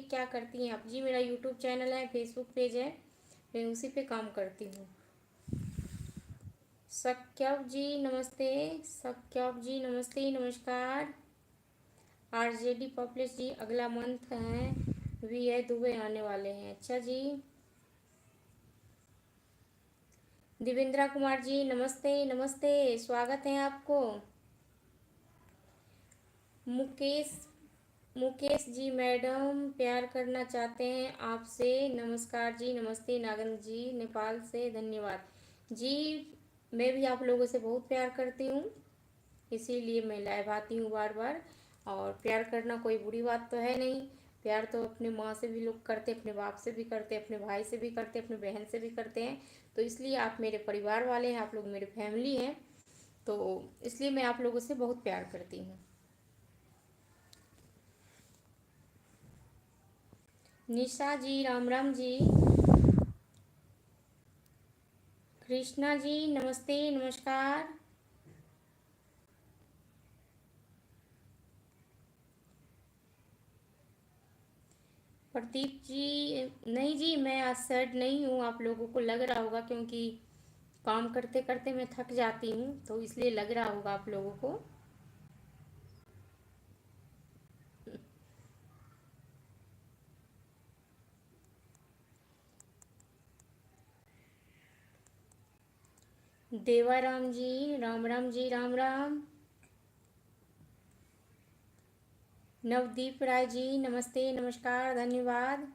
क्या करती हैं आप? जी मेरा यूट्यूब चैनल है, फेसबुक पेज है, मैं उसी पे काम करती हूँ। सत्यव जी नमस्ते। सत्यव जी नमस्ते, नमस्कार। आरजेडी पब्लिश जी अगला मंथ है, वी है दुबई आने वाले हैं। अच्छा जी। दिवेंद्रा कुमार जी नमस्ते, नमस्ते, स्वागत है आपको। मुकेश मुकेश जी मैडम प्यार करना चाहते हैं आपसे, नमस्कार जी, नमस्ते। नागन जी नेपाल से धन्यवाद जी। मैं भी आप लोगों से बहुत प्यार करती हूँ, इसीलिए मैं लाइव आती हूँ बार बार। और प्यार करना कोई बुरी बात तो है नहीं। प्यार तो अपने माँ से भी लोग करते, अपने बाप से भी करते, अपने भाई से भी करते, अपने बहन से भी करते हैं। तो इसलिए आप मेरे परिवार वाले हैं, आप लोग मेरे फैमिली हैं, तो इसलिए मैं आप लोगों से बहुत प्यार करती हूँ। निशा जी राम राम जी। कृष्णा जी नमस्ते, नमस्कार। प्रदीप जी नहीं जी, मैं आज सैड नहीं हूँ, आप लोगों को लग रहा होगा क्योंकि काम करते करते मैं थक जाती हूँ, तो इसलिए लग रहा होगा आप लोगों को। देवाराम जी राम राम जी, राम राम। नवदीप राय जी नमस्ते, नमस्कार, धन्यवाद।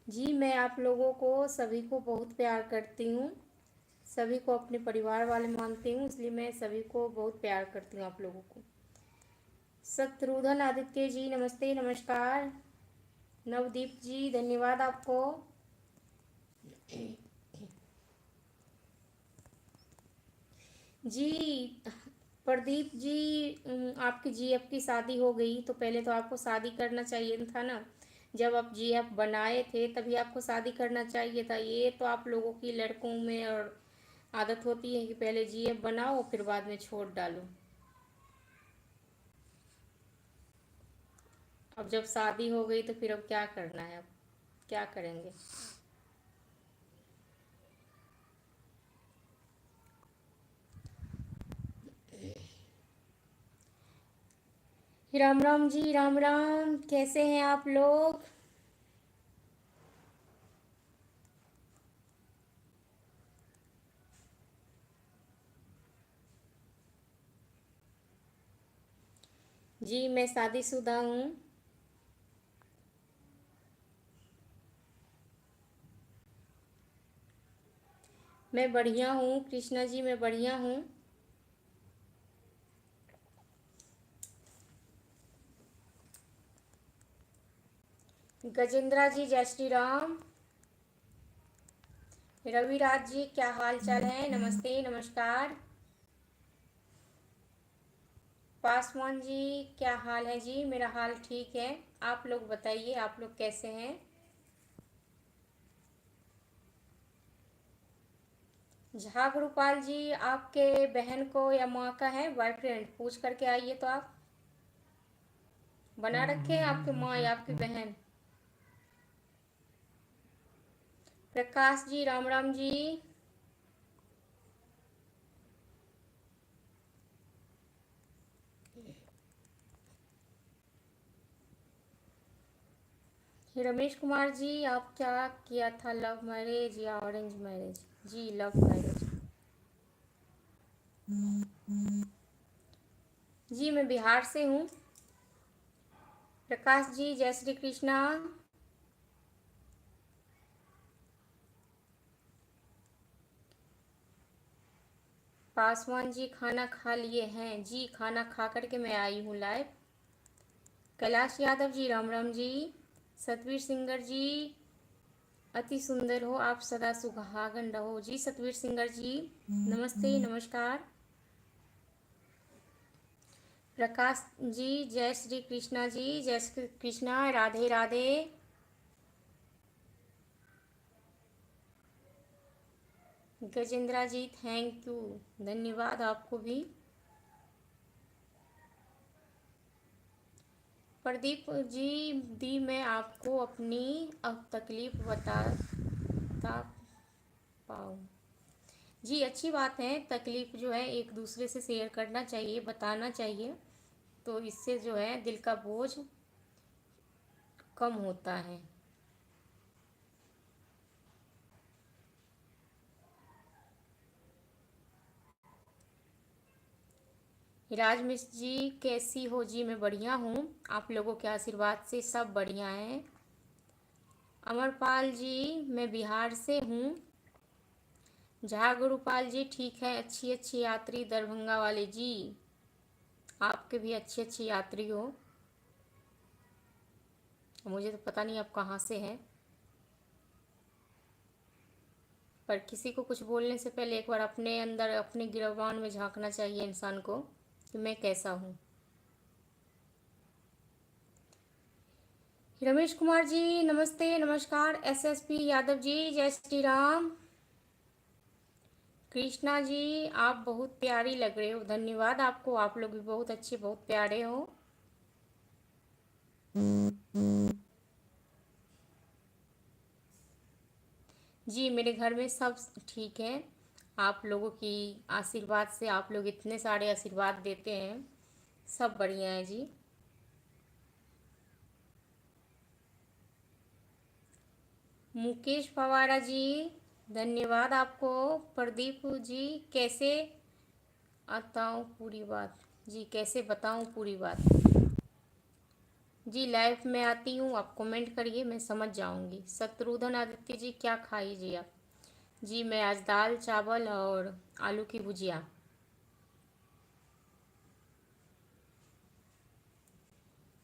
जी मैं आप लोगों को सभी को बहुत प्यार करती हूँ, सभी को अपने परिवार वाले मानती हूँ, इसलिए मैं सभी को बहुत प्यार करती हूँ आप लोगों को। शत्रुघ्न आदित्य जी नमस्ते, नमस्कार। नवदीप जी धन्यवाद आपको। जी प्रदीप जी, आपकी जीएफ की शादी हो गई तो पहले तो आपको शादी करना चाहिए था ना। जब आप जीएफ बनाए थे तभी आपको शादी करना चाहिए था। ये तो आप लोगों की लड़कों में और आदत होती है कि पहले जीएफ बनाओ फिर बाद में छोड़ डालो। अब जब शादी हो गई तो फिर अब क्या करना है, अब क्या करेंगे। राम राम जी, राम राम, कैसे हैं आप लोग? जी मैं शादीशुदा हूँ। मैं बढ़िया हूँ कृष्णा जी, मैं बढ़िया हूँ। गजेंद्रा जी जय श्री राम। रविराज जी क्या हाल चाल है? नमस्ते, नमस्कार। पासवान जी क्या हाल है? जी मेरा हाल ठीक है, आप लोग बताइए, आप लोग कैसे हैं? झा गुरुपाल जी आपके बहन को या माँ का है बॉयफ्रेंड? पूछ करके आइए तो आप। बना रखे हैं आपके माँ या आपकी बहन? प्रकाश जी राम राम जी। रमेश कुमार जी आप क्या किया था, लव मैरिज या अरेंज मैरिज? जी लव मैरिज। जी मैं बिहार से हूँ। प्रकाश जी जय श्री कृष्णा। पासवान जी खाना खा लिए हैं? जी खाना खा करके मैं आई हूँ लाइव। कैलाश यादव जी राम राम जी। सतवीर सिंगर जी अति सुंदर हो आप, सदा सुहागन रहो। जी सतवीर सिंगर जी नमस्ते, नमस्कार। प्रकाश जी जय श्री कृष्णा जी, जय श्री कृष्णा, राधे राधे। गजेंद्रा जी थैंक यू, धन्यवाद आपको भी। प्रदीप जी दी मैं आपको अपनी अब तकलीफ़ बता पाऊँ। जी अच्छी बात है, तकलीफ़ जो है एक दूसरे से शेयर करना चाहिए, बताना चाहिए, तो इससे जो है दिल का बोझ कम होता है। राज मिश्र जी कैसी हो जी? मैं बढ़िया हूँ, आप लोगों के आशीर्वाद से सब बढ़िया है। अमरपाल जी मैं बिहार से हूँ। झा गुरुपाल जी ठीक है, अच्छी अच्छी यात्री दरभंगा वाले जी, आपके भी अच्छी अच्छी यात्री हो। मुझे तो पता नहीं आप कहाँ से हैं, पर किसी को कुछ बोलने से पहले एक बार अपने अंदर अपने गिरबान में झांकना चाहिए इंसान को कि मैं कैसा हूँ। रमेश कुमार जी नमस्ते नमस्कार। एसएसपी यादव जी जय श्री राम। कृष्णा जी आप बहुत प्यारी लग रहे हो, धन्यवाद आपको, आप लोग भी बहुत अच्छे बहुत प्यारे हो। जी मेरे घर में सब ठीक है, आप लोगों की आशीर्वाद से, आप लोग इतने सारे आशीर्वाद देते हैं, सब बढ़िया है जी। मुकेश पवारा जी धन्यवाद आपको। प्रदीप जी कैसे बताऊँ पूरी बात? जी कैसे बताऊँ पूरी बात? जी लाइव में आती हूँ, आप कमेंट करिए मैं समझ जाऊँगी। शत्रुघ्न आदित्य जी क्या खाई जी आप? जी मैं आज दाल चावल और आलू की भुजिया।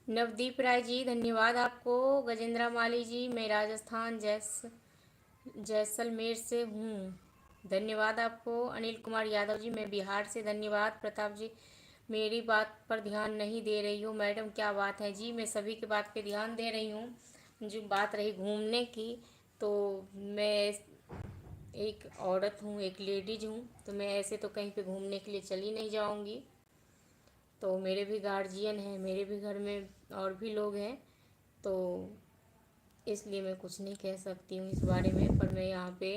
नवदीप राय जी धन्यवाद आपको। गजेंद्र माली जी मैं राजस्थान जैसलमेर से हूँ, धन्यवाद आपको। अनिल कुमार यादव जी मैं बिहार से, धन्यवाद। प्रताप जी मेरी बात पर ध्यान नहीं दे रही हो मैडम, क्या बात है? जी मैं सभी की बात पे ध्यान दे रही हूँ। जो बात रही घूमने की, तो मैं एक औरत हूँ, एक लेडीज हूँ, तो मैं ऐसे तो कहीं पे घूमने के लिए चली नहीं जाऊँगी। तो मेरे भी गार्जियन हैं, मेरे भी घर में और भी लोग हैं, तो इसलिए मैं कुछ नहीं कह सकती हूँ इस बारे में। पर मैं यहाँ पे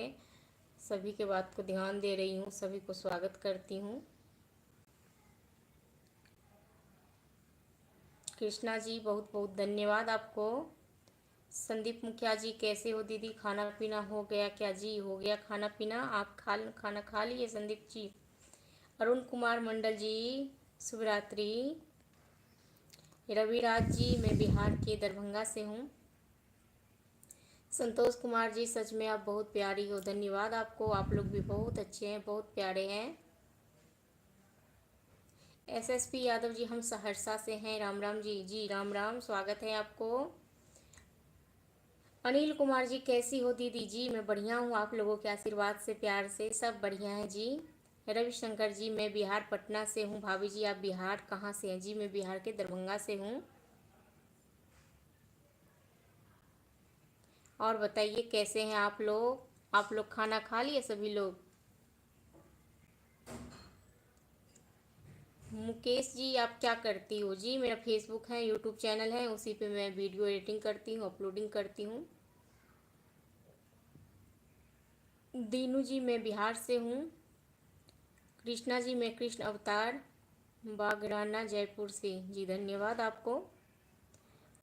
सभी के बात को ध्यान दे रही हूँ, सभी को स्वागत करती हूँ। कृष्णा जी बहुत बहुत धन्यवाद आपको। संदीप मुखिया जी कैसे हो दीदी, खाना पीना हो गया क्या? जी हो गया खाना पीना, आप खाना खा लिए संदीप जी? अरुण कुमार मंडल जी शुभ रात्रि। रविराज जी मैं बिहार के दरभंगा से हूँ। संतोष कुमार जी सच में आप बहुत प्यारी हो, धन्यवाद आपको, आप लोग भी बहुत अच्छे हैं बहुत प्यारे हैं। एसएसपी यादव जी हम सहरसा से हैं, राम राम जी। जी राम राम, स्वागत है आपको। अनिल कुमार जी कैसी हो दीदी? जी मैं बढ़िया हूँ, आप लोगों के आशीर्वाद से प्यार से सब बढ़िया है जी। रविशंकर जी मैं बिहार पटना से हूँ। भाभी जी आप बिहार कहाँ से हैं? जी मैं बिहार के दरभंगा से हूँ। और बताइए कैसे हैं आप लोग? आप लोग खाना खा लिए सभी लोग? मुकेश जी आप क्या करती हो? जी मेरा फेसबुक है, यूट्यूब चैनल है, उसी पे मैं वीडियो एडिटिंग करती हूँ, अपलोडिंग करती हूँ। दीनू जी मैं बिहार से हूँ। कृष्णा जी मैं कृष्ण अवतार बागराना जयपुर से, जी धन्यवाद आपको।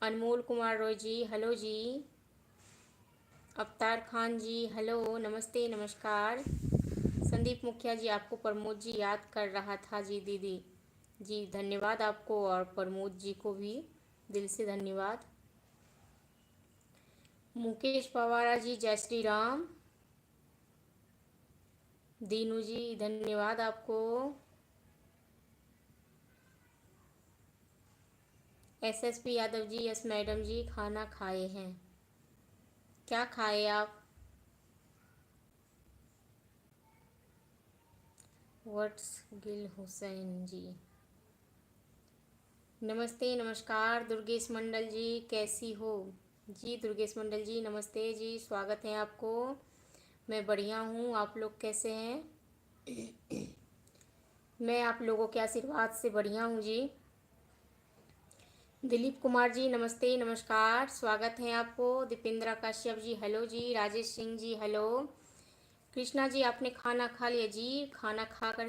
अनमोल कुमार रॉय जी हेलो जी। अवतार खान जी हेलो नमस्ते नमस्कार। संदीप मुखिया जी आपको प्रमोद जी याद कर रहा था जी दीदी, जी धन्यवाद आपको, और प्रमोद जी को भी दिल से धन्यवाद। मुकेश पवारा जी जय श्री राम। दीनू जी धन्यवाद आपको। SSP Yadav ji yes madam जी खाना खाए हैं, क्या खाए आप? वट्स गिल हुसैन जी नमस्ते नमस्कार। दुर्गेश मंडल जी कैसी हो? जी दुर्गेश मंडल जी नमस्ते जी, स्वागत है आपको। मैं बढ़िया हूँ, आप लोग कैसे हैं? मैं आप लोगों के आशीर्वाद से बढ़िया हूँ जी। दिलीप कुमार जी नमस्ते, नमस्कार, स्वागत है आपको। दीपेंद्रा कश्यप जी हेलो जी। राजेश सिंह जी हेलो। कृष्णा जी आपने खाना खा लिया जी? खाना खा कर